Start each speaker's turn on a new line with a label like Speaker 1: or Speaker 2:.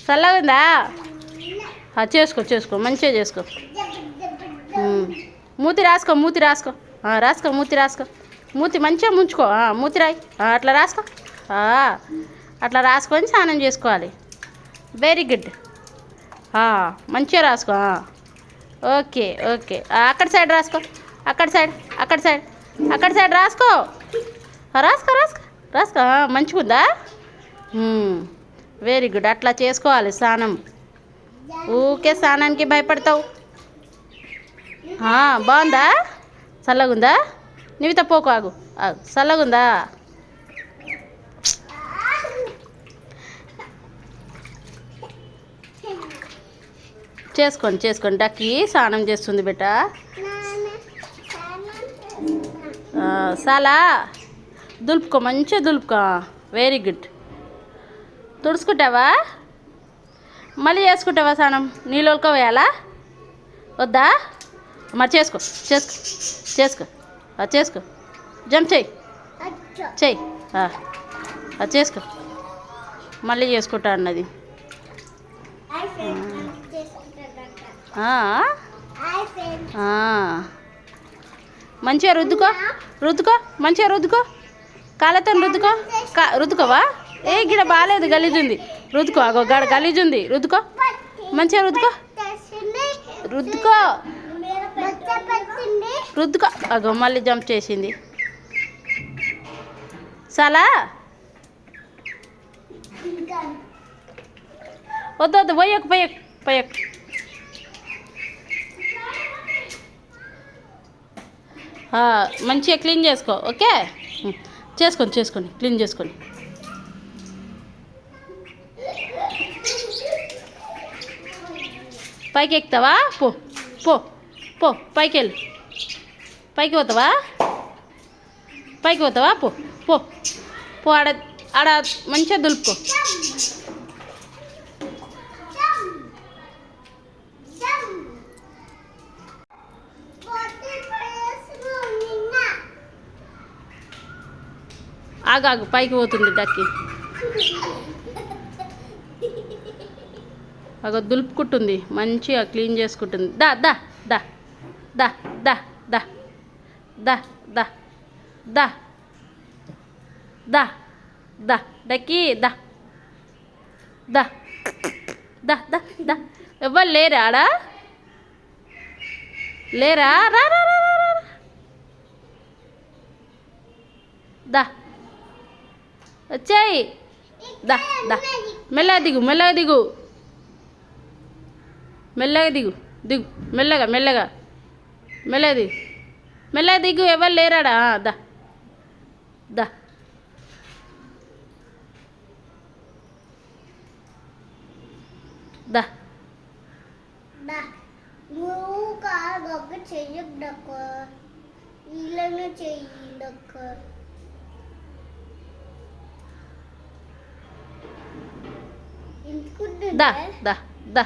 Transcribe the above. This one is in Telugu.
Speaker 1: చల్లగా ఉందా? చేసుకో చేసుకో, మంచిగా చేసుకో. మూతి రాసుకో, మూతి రాసుకో, రాసుకో, మూతి రాసుకో. మూతి మంచిగా ముంచుకో, మూతి రాయి, అట్లా రాసుకో. అట్లా రాసుకొని స్నానం చేసుకోవాలి. Very good. మంచిగా రాసుకో. Okay okay. అక్కడ సైడ్ రాసుకో, అక్కడ సైడ్, అక్కడ సైడ్, అక్కడ సైడ్ రాసుకో. రాసుకో రాసుకో రాసుకో. మంచిగా ఉందా? Very good. అట్లా చేసుకోవాలి స్నానం. ఊకే స్నానానికి భయపడతావు. బాగుందా? చల్లగుందా? నివిత పోకు, ఆగు. చల్లగుందా? చేసుకోండి చేసుకోండి. డక్కి స్నానం చేస్తుంది బిడ్డ. చాలా దులుపుకో, మంచిగా దులుపుకో. Very good. తుడుచుకుంటావా? మళ్ళీ చేసుకుంటావా స్నానం? నీళ్ళు వేయాలా? వద్దా? మరి చేసుకో చేసుకో చేసుకో చేసుకో. జంప్ చెయ్యి చెయ్యి. చేసుకో. మళ్ళీ చేసుకుంటా అన్నది. మంచిగా రుద్దుకో, రుద్దుకో, మంచిగా రుద్దుకో. కాళ్ళతో రుద్దుకో. రుద్దుకోవా? గిడ బాగాలేదు, గలీజు ఉంది. రుద్దుకో. అగో గడ గలీజు ఉంది, రుద్దుకో. మంచిగా రుద్దుకో, రుద్దుకో, రుద్దుకో. అగో మళ్ళీ జంప్ చేసింది. చాలా వద్దు వద్దు, పోయకు పోయకు పోయకు. మంచిగా క్లీన్ చేసుకో. ఓకే, చేసుకోండి చేసుకోండి, క్లీన్ చేసుకోండి. పైకి ఎక్కుతావా? పో పో పో, పైకి వెళ్ళు. పైకి పోతావా? పైకి పోతావా? పో పో పో. ఆడ ఆడ మంచిగా దులుపుకో. ఆగాగు, పైకి పోతుంది డక్కి. అగో దులుపుకుంటుంది, మంచిగా క్లీన్ చేసుకుంటుంది. దా దా దా దా దా దా దా దా దా దా దా డక్కి దా దా దా దా దా. ఎవ్వరు లేరా ఆడా? లేరా? రా రా రా రా. దా వచ్చాయి. దా దా. మెల్లగా దిగు, మెల్లగా దిగు, మెల్లగా దిగు, దిగు మెల్లగా, మెల్లగా, మెల్లగా దిగు, మెల్లగా దిగు. ఎవరు లేరాడా? దా దా. దా దా దా దా.